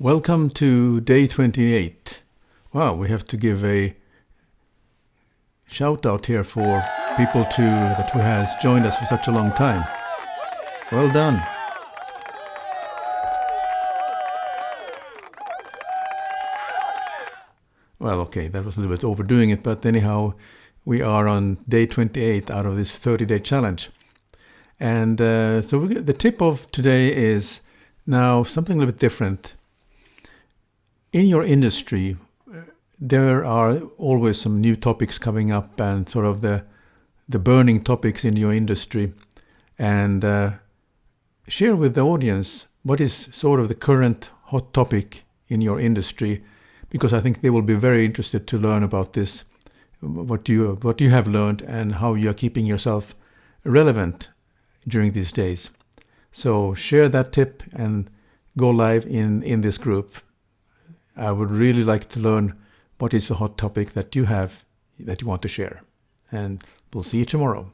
Welcome to day 28. Wow, we have to give a shout out here for people who has joined us for such a long time. Well done. Well, okay, that was a little bit overdoing it, but anyhow, we are on day 28 out of this 30-day challenge. And the tip of today is now something a little bit different. In your industry, there are always some new topics coming up and sort of the burning topics in your industry. And share with the audience what is sort of the current hot topic in your industry, because I think they will be very interested to learn about this, what you have learned and how you are keeping yourself relevant during these days. So share that tip and go live in this group. I would really like to learn what is the hot topic that you have that you want to share. And we'll see you tomorrow.